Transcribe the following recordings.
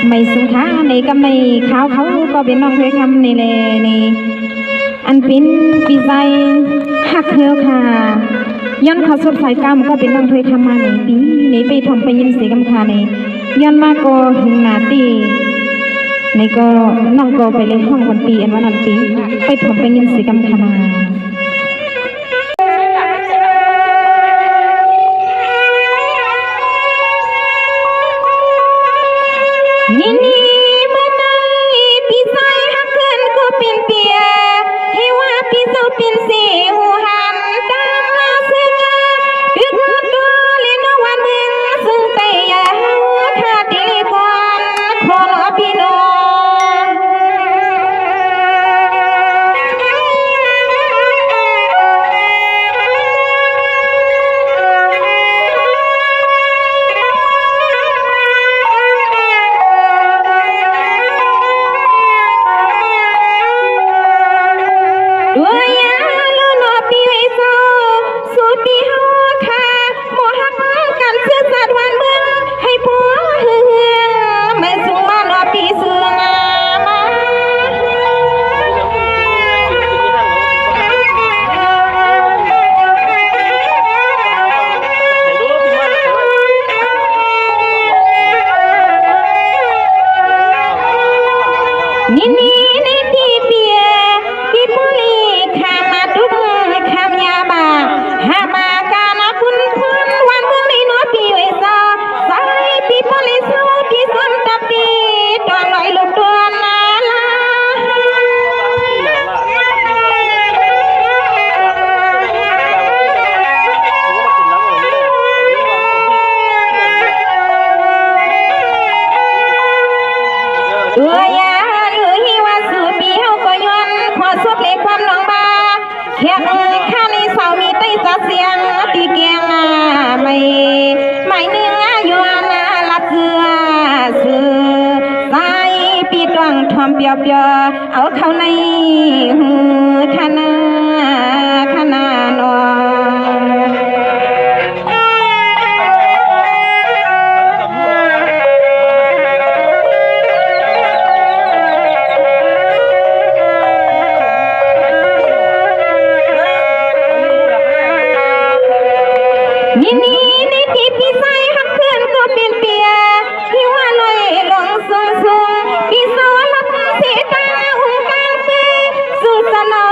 ไม่สุขาในกำในข้าวเขาก็เป็นน้องเคยคำในเลยนี่อันเป็นปีใจหักเฮือค่ะย้อนเขาสดใสกามก็เป็นน้องเคยคำมาในปีนี้ไปทำไปยินเสียงคำในย้อนมาก็ถึงนาตีในก็น้องก็ไปเล่นห้องวันปีอันวันนั้นปีไปทำไปยินเสียงคำมานี่มันไม่ปีใจหักเกินก็เป็นเปียให้ว่าปีเจ้าเป็นเสียหูหันตามมาซึ่งอึดตัวเล่นวันมึงซึ่งไปยาขาดดีก่อนขอรอพี่น้องนี่ในที่เปียพี่ปุลีข้ามาดุกข้ามยาบาหามาการคุณวันเมื่อไม่น้อยพี่เวซาสายพี่ปุลีสู้พี่ซ้ำตาปีตอนลอยลุกตัวนาลาตัวยาความน้องบาแค่ข้าในเสามีไต้จัดเสียงตีเกียงไม่เนื้อยวนลับเสือใจปีตวงทอมเปียวเอาเข้าในหูขนาหนอนี่ในที่พี่ใจหักเกินก็เป็นเปียที่ว่าลอยลงสูงพี่โซลับเสียตาหุ่งกลางปีสุสนอ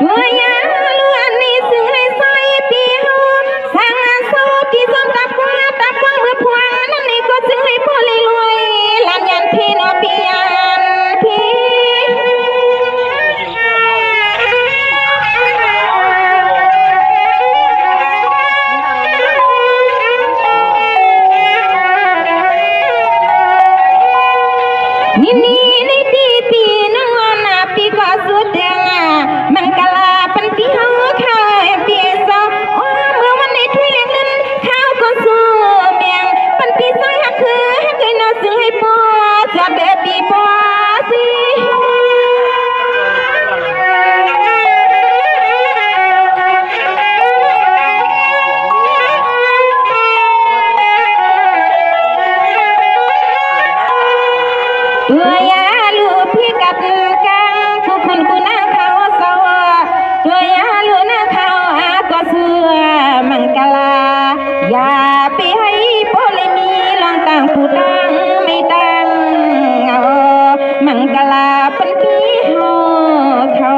ตัวยาล้วนนี่ซึ่งให้ใส่ปีเฮาสร้างอาโซที่ซ้อมตาพวงเมื่อพวงนั่นนี่ก็ซึ่งให้พ่อเลยรวยลานยันพี่นอปียันพี่ นี่ตีปีนังวันนาปีก็สุดเดือนมันกะลาปันปีเฮาข้าวปีสองเมื่อวันนี้ถ้วยเลี้ยงนั้นข้าวก็สู้เมียงปันปีสองฮักเคยนอซึ่งให้ปอจอดเดือปีปอสิตัวยาลูพี่กัดกังทุกคนกูนั่งเขาสวตัวยาลูนั่งเขาก็เสือมังกลาอย่าไปให้พ่อเลยมีลองตั้งผู้ตั้งไม่ตั้งมังกลาเป็นพี่เฮาเขา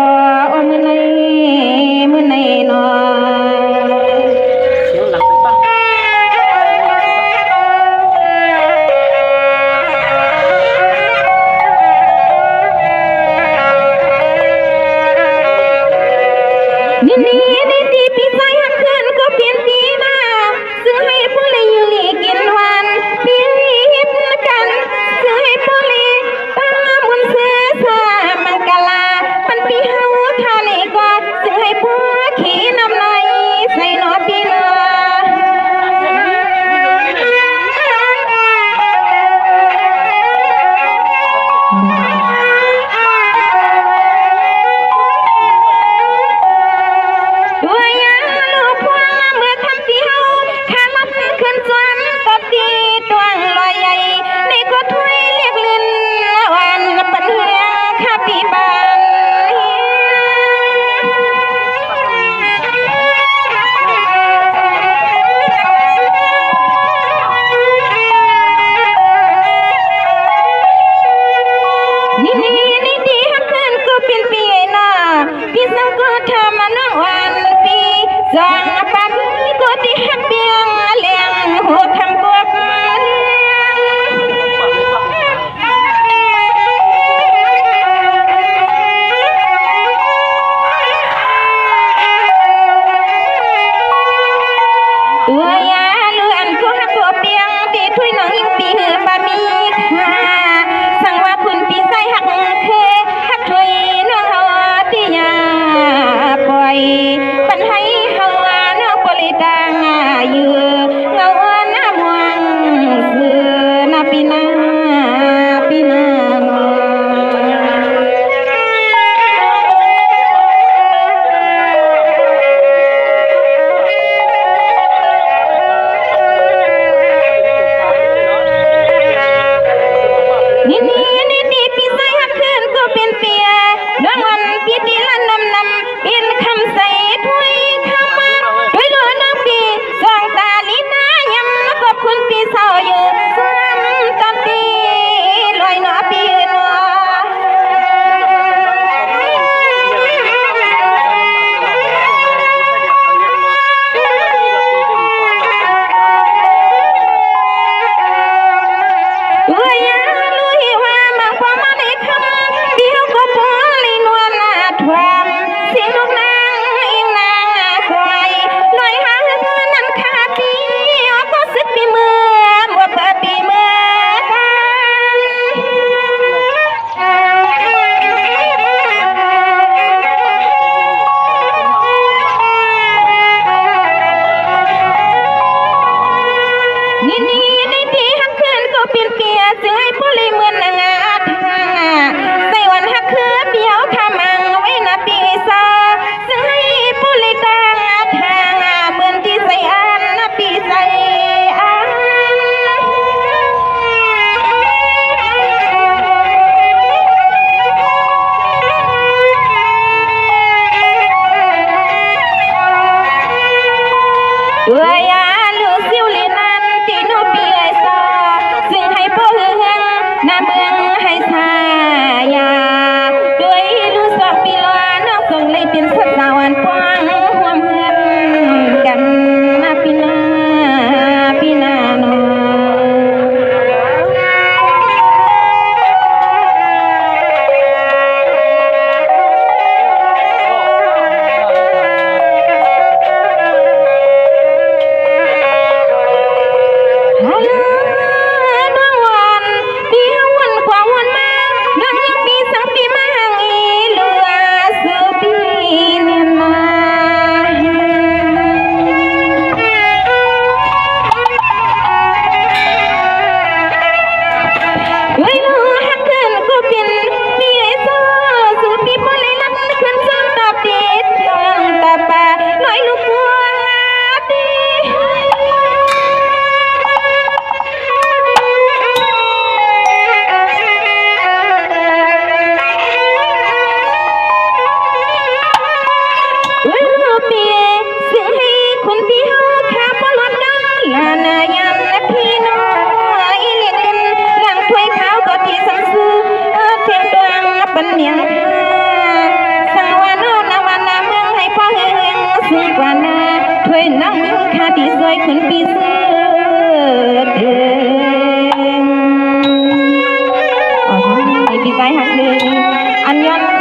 มือในนอนี่ตีปีใจหักเพื่อนก็เปลี่ยนปีมาซื้อให้ผู้เลยอยู่นี่กินวันปีฮิตกันซื้อให้ผู้เลยตามุนซื้อสามังกลาปันปีเฮาทานี่ก็ซื้อให้ผู้ขี่น้ำในใส่หนอปีนา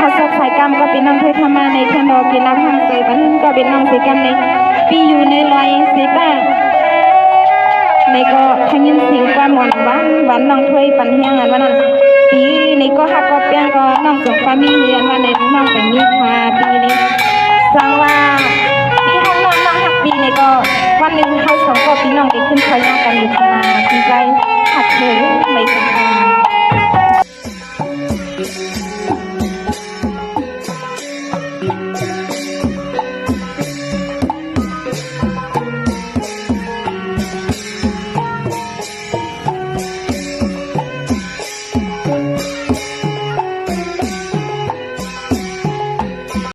เขาสอบสายกรรมก็เป็นน้องเคยทำมาในแคนดอเป็นน้ำห่างเสยบันก็เป็นน้องเสยกรรมในปีอยู่ในลอยเสยบ้าในก็ทั้งยินเสียงความหวานวันน้องเคยปันเฮียงอันวันนั้นปีในก็ฮักก็เปียงก็น้องสงฟ้ามีเรียนวันในน้องเป็นมีพาปีนี้สังว่าปีฮักน้องฮักปีในก็วันหนึ่งเขาสองก็ปีน้องไปขึ้นเขายากันอยู่